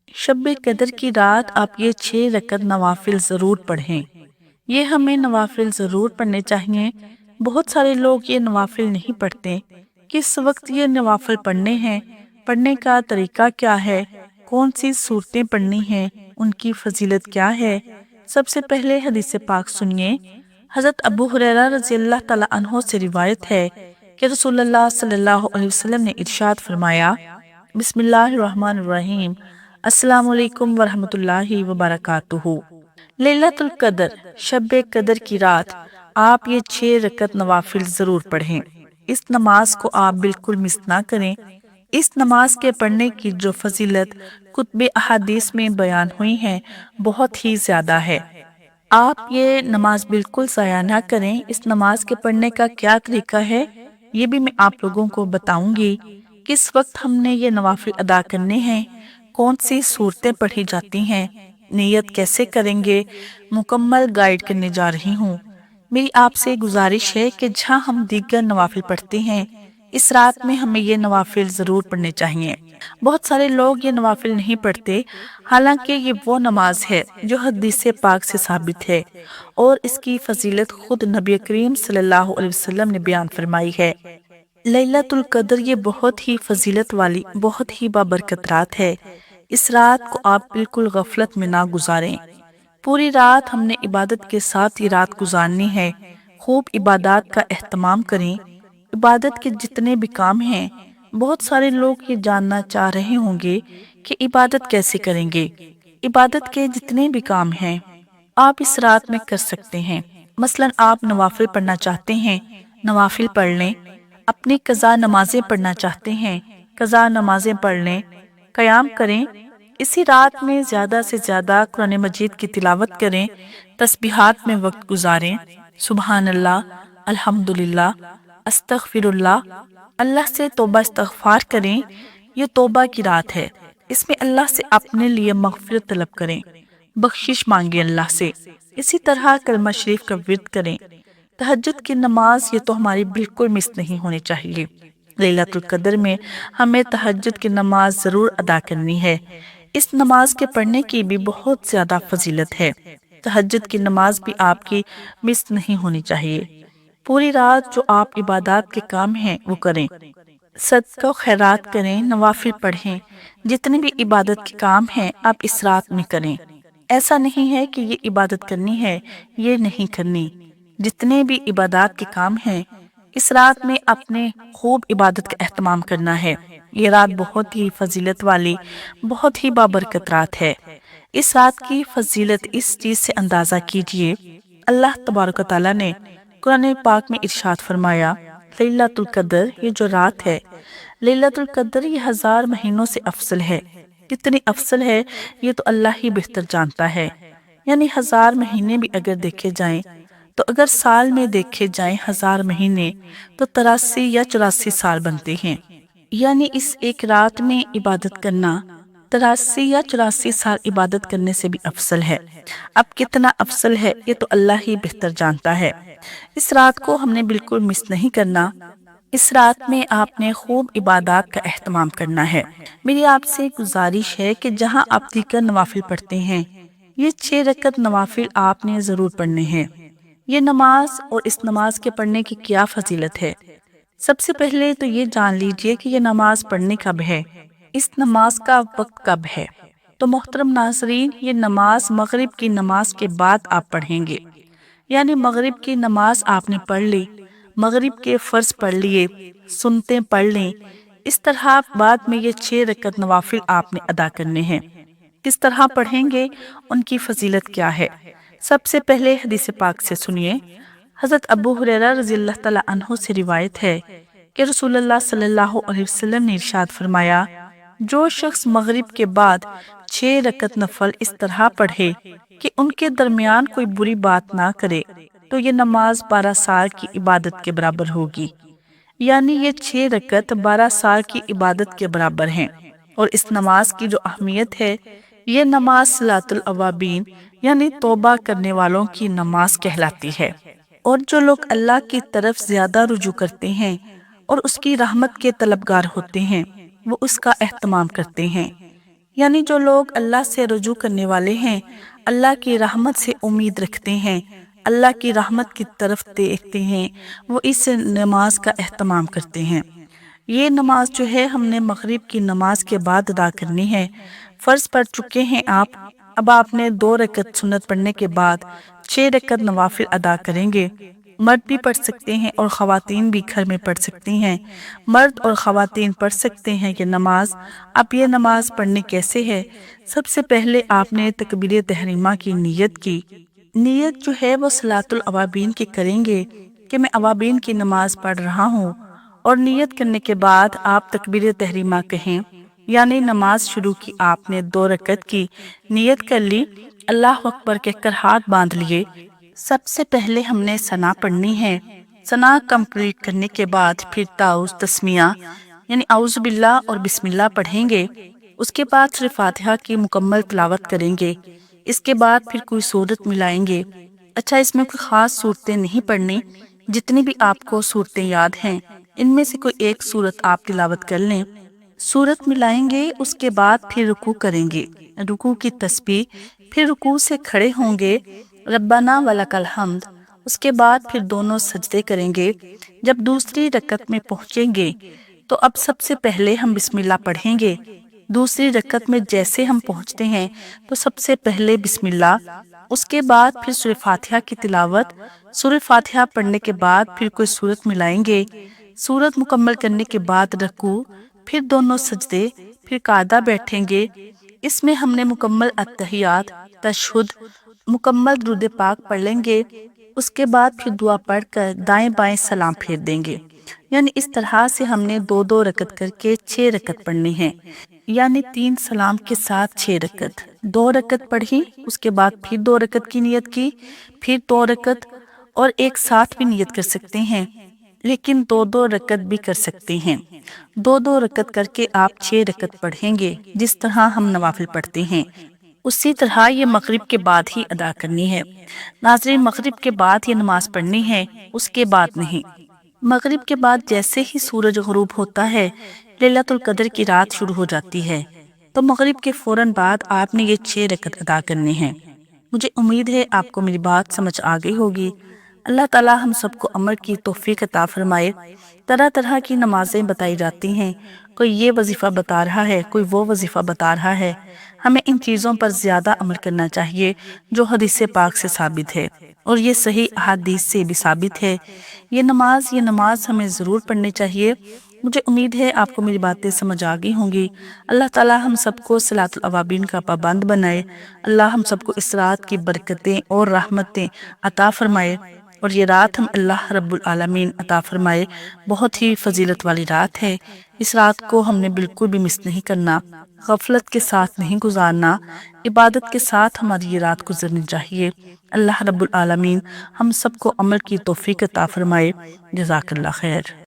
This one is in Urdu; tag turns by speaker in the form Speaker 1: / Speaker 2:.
Speaker 1: شب قدر کی رات آپ یہ 6 رکعت نوافل ضرور پڑھیں۔ یہ ہمیں نوافل ضرور پڑھنے چاہیے۔ بہت سارے لوگ یہ نوافل نہیں پڑھتے۔ کس وقت یہ نوافل پڑھنے ہیں، پڑھنے کا طریقہ کیا ہے، کون سی صورتیں پڑھنی ہیں، ان کی فضیلت کیا ہے۔ سب سے پہلے حدیث پاک سنیے۔ حضرت ابو ہریرہ رضی اللہ تعالیٰ عنہ سے روایت ہے کہ رسول اللہ صلی اللہ علیہ وسلم نے ارشاد فرمایا، بسم اللہ الرحمن الرحیم، السلام علیکم ورحمۃ اللہ وبرکاتہ۔ لیلۃ القدر، شب قدر کی رات آپ یہ 6 رکعت نوافل ضرور پڑھیں۔ اس نماز کو آپ بالکل مس نہ کریں۔ اس نماز کے پڑھنے کی جو فضیلت کتب احادیث میں بیان ہوئی ہیں بہت ہی زیادہ ہے۔ آپ یہ نماز بالکل ضائع نہ کریں۔ اس نماز کے پڑھنے کا کیا طریقہ ہے یہ بھی میں آپ لوگوں کو بتاؤں گی۔ کس وقت ہم نے یہ نوافل ادا کرنے ہیں، کون سی صورتیں پڑھی جاتی ہیں، نیت کیسے کریں گے، مکمل گائیڈ کرنے جا رہی ہوں۔ میری آپ سے گزارش ہے کہ جہاں ہم دیگر نوافل پڑھتے ہیں، اس رات میں ہمیں یہ نوافل ضرور پڑھنے چاہیے۔ بہت سارے لوگ یہ نوافل نہیں پڑھتے، حالانکہ یہ وہ نماز ہے جو حدیث پاک سے ثابت ہے، اور اس کی فضیلت خود نبی کریم صلی اللہ علیہ وسلم نے بیان فرمائی ہے۔ لیلۃ القدر یہ بہت ہی فضیلت والی، بہت ہی بابرکت رات ہے۔ اس رات کو آپ بالکل غفلت میں نہ گزاریں۔ پوری رات ہم نے عبادت کے ساتھ یہ رات گزارنی ہے۔ خوب عبادات کا اہتمام کریں۔ عبادت کے جتنے بھی کام ہیں، بہت سارے لوگ یہ جاننا چاہ رہے ہوں گے کہ عبادت کیسے کریں گے۔ عبادت کے جتنے بھی کام ہیں آپ اس رات میں کر سکتے ہیں۔ مثلا آپ نوافل پڑھنا چاہتے ہیں، نوافل پڑھ لیں۔ اپنی قضا نمازیں پڑھنا چاہتے ہیں، قضا نمازیں پڑھ لیں۔ قیام کریں۔ اسی رات میں زیادہ سے زیادہ قرآن مجید کی تلاوت کریں، تسبیحات میں وقت گزاریں، سبحان اللہ، الحمدللہ، استغفر اللہ، اللہ سے توبہ استغفار کریں۔ یہ توبہ کی رات ہے۔ اس میں اللہ سے اپنے لیے مغفرت طلب کریں، بخشش مانگیں اللہ سے۔ اسی طرح کلمہ شریف کا ورد کریں۔ تہجد کی نماز یہ تو ہماری بالکل مس نہیں ہونی چاہیے۔ لیلۃ القدر میں ہمیں تہجد کی نماز ضرور ادا کرنی ہے۔ اس نماز کے پڑھنے کی بھی بہت زیادہ فضیلت ہے۔ تہجد کی نماز بھی آپ کی مس نہیں ہونی چاہیے۔ پوری رات جو آپ عبادات کے کام ہیں وہ کریں، صدقہ و خیرات کریں، نوافل پڑھیں۔ جتنے بھی عبادت کے کام ہیں آپ اس رات میں کریں۔ ایسا نہیں ہے کہ یہ عبادت کرنی ہے، یہ نہیں کرنی۔ جتنے بھی عبادات کے کام ہیں اس رات میں اپنے خوب عبادت کا اہتمام کرنا ہے۔ یہ رات بہت ہی فضیلت والی، بہت ہی بابرکت رات ہے۔ اس رات کی فضیلت اس چیز سے اندازہ کیجئے، اللہ تبارک و تعالیٰ نے قرآن پاک میں ارشاد فرمایا، لیلۃ القدر یہ جو رات ہے، لیلۃ القدر یہ 1000 مہینوں سے افضل ہے۔ کتنی افضل ہے یہ تو اللہ ہی بہتر جانتا ہے۔ یعنی 1000 مہینے بھی اگر دیکھے جائیں تو اگر سال میں دیکھے جائیں 1000 مہینے تو 83 یا 84 سال بنتے ہیں۔ یعنی اس ایک رات میں عبادت کرنا 83 یا 84 سال عبادت کرنے سے بھی افضل ہے۔ اب کتنا افضل ہے یہ تو اللہ ہی بہتر جانتا ہے۔ اس رات کو ہم نے بالکل مس نہیں کرنا۔ اس رات میں آپ نے خوب عبادات کا اہتمام کرنا ہے۔ میری آپ سے گزارش ہے کہ جہاں آپ دیگر نوافل پڑھتے ہیں، یہ 6 رکعت نوافل آپ نے ضرور پڑھنے ہیں۔ یہ نماز اور اس نماز کے پڑھنے کی کیا فضیلت ہے؟ سب سے پہلے تو یہ جان لیجئے کہ یہ نماز پڑھنے کب ہے، اس نماز کا وقت کب ہے۔ تو محترم ناظرین، یہ نماز مغرب کی نماز کے بعد آپ پڑھیں گے۔ یعنی مغرب کی نماز آپ نے پڑھ لی، مغرب کے فرض پڑھ لیے، سنتیں پڑھ لیں، اس طرح بعد میں یہ 6 رکعت نوافل آپ نے ادا کرنے ہیں۔ کس طرح پڑھیں گے، ان کی فضیلت کیا ہے؟ سب سے پہلے حدیث پاک سے سنیے۔ حضرت ابو ہریرہ رضی اللہ تعالیٰ عنہ سے روایت ہے کہ رسول اللہ صلی اللہ علیہ وسلم نے ارشاد فرمایا، جو شخص مغرب کے بعد 6 رکعت نفل اس طرح پڑھے کہ ان کے درمیان کوئی بری بات نہ کرے تو یہ نماز 12 سال کی عبادت کے برابر ہوگی۔ یعنی یہ 6 رکعت 12 سال کی عبادت کے برابر ہیں۔ اور اس نماز کی جو اہمیت ہے، یہ نماز صلاۃ الاوابین یعنی توبہ کرنے والوں کی نماز کہلاتی ہے۔ اور جو لوگ اللہ کی طرف زیادہ رجوع کرتے ہیں اور اس کی رحمت کے طلبگار ہوتے ہیں وہ اس کا اہتمام کرتے ہیں۔ یعنی جو لوگ اللہ سے رجوع کرنے والے ہیں، اللہ کی رحمت سے امید رکھتے ہیں، اللہ کی رحمت کی طرف دیکھتے ہیں، وہ اس نماز کا اہتمام کرتے ہیں۔ یہ نماز جو ہے ہم نے مغرب کی نماز کے بعد ادا کرنی ہے۔ فرض پڑھ چکے ہیں آپ، اب آپ نے 2 رکعت سنت پڑھنے کے بعد 6 رکعت نوافل ادا کریں گے۔ مرد بھی پڑھ سکتے ہیں اور خواتین بھی گھر میں پڑھ سکتی ہیں۔ مرد اور خواتین پڑھ سکتے ہیں یہ نماز۔ اب یہ نماز پڑھنی کیسے ہے؟ سب سے پہلے آپ نے تکبیر تحریمہ کی نیت کی۔ نیت جو ہے وہ صلاۃ الاوابین کی کریں گے کہ میں اوابین کی نماز پڑھ رہا ہوں، اور نیت کرنے کے بعد آپ تکبیر تحریمہ کہیں، یعنی نماز شروع کی آپ نے 2 رکعت کی، نیت کر لی، اللہ اکبر کہہ کر ہاتھ باندھ لیے۔ سب سے پہلے ہم نے ثنا پڑھنی ہے۔ ثنا کمپلیٹ کرنے کے بعد پھر تعوذ تسمیہ یعنی اعوذ باللہ اور بسم اللہ پڑھیں گے۔ اس کے بعد سورہ فاتحہ کی مکمل تلاوت کریں گے۔ اس کے بعد پھر کوئی سورت ملائیں گے۔ اچھا، اس میں کوئی خاص صورتیں نہیں پڑھنی، جتنی بھی آپ کو صورتیں یاد ہیں ان میں سے کوئی ایک صورت آپ تلاوت کر لیں۔ سورت ملائیں گے، اس کے بعد پھر رکوع کریں گے، رکوع کی تسبیح، پھر رکوع سے کھڑے ہوں گے، ربنا ولک الحمد، اس کے بعد پھر دونوں سجدے کریں گے۔ جب دوسری رکعت میں پہنچیں گے تو اب سب سے پہلے ہم بسم اللہ پڑھیں گے۔ دوسری رکعت میں جیسے ہم پہنچتے ہیں تو سب سے پہلے بسم اللہ، اس کے بعد پھر سورہ فاتحہ کی تلاوت، سورہ فاتحہ پڑھنے کے بعد پھر کوئی سورت ملائیں گے، سورت مکمل کرنے کے بعد رکوع، پھر دونوں سجدے، پھر قاعدہ بیٹھیں گے۔ اس میں ہم نے مکمل اتحیات، تشہد، مکمل درود پاک پڑھ لیں گے۔ اس کے بعد پھر دعا پڑھ کر دائیں بائیں سلام پھیر دیں گے۔ یعنی اس طرح سے ہم نے 2 رکعت کر کے 6 رکعت پڑھنی ہے، یعنی 3 سلام کے ساتھ 6 رکعت۔ 2 رکعت پڑھی، اس کے بعد پھر 2 رکعت کی نیت کی، پھر 2 رکعت، اور ایک ساتھ بھی نیت کر سکتے ہیں، لیکن 2 رکعت بھی کر سکتے ہیں۔ 2 رکعت کر کے آپ 6 رکعت پڑھیں گے، جس طرح ہم نوافل پڑھتے ہیں اسی طرح یہ مغرب کے بعد ہی ادا کرنی ہے۔ ناظرین، مغرب کے بعد یہ نماز پڑھنی ہے، اس کے بعد نہیں۔ مغرب کے بعد جیسے ہی سورج غروب ہوتا ہے، لیلۃ القدر کی رات شروع ہو جاتی ہے، تو مغرب کے فوراً بعد آپ نے یہ 6 رکعت ادا کرنی ہیں۔ مجھے امید ہے آپ کو میری بات سمجھ آ گئی ہوگی۔ اللہ تعالی ہم سب کو عمل کی توفیق عطا فرمائے۔ طرح طرح کی نمازیں بتائی جاتی ہیں، کوئی یہ وظیفہ بتا رہا ہے، کوئی وہ وظیفہ بتا رہا ہے۔ ہمیں ان چیزوں پر زیادہ عمل کرنا چاہیے جو حدیث پاک سے ثابت ہے، اور یہ صحیح احادیث سے بھی ثابت ہے۔ یہ نماز ہمیں ضرور پڑھنی چاہیے۔ مجھے امید ہے آپ کو میری باتیں سمجھ آ گئی ہوں گی۔ اللہ تعالی ہم سب کو صلاۃ الاوابین کا پابند بنائے۔ اللہ ہم سب کو اس رات کی برکتیں اور رحمتیں عطا فرمائے، اور یہ رات ہم اللہ رب العالمین عطا فرمائے۔ بہت ہی فضیلت والی رات ہے۔ اس رات کو ہم نے بالکل بھی مس نہیں کرنا، غفلت کے ساتھ نہیں گزارنا، عبادت کے ساتھ ہماری یہ رات گزرنی چاہیے۔ اللہ رب العالمین ہم سب کو عمل کی توفیق عطا فرمائے۔ جزاک اللہ خیر۔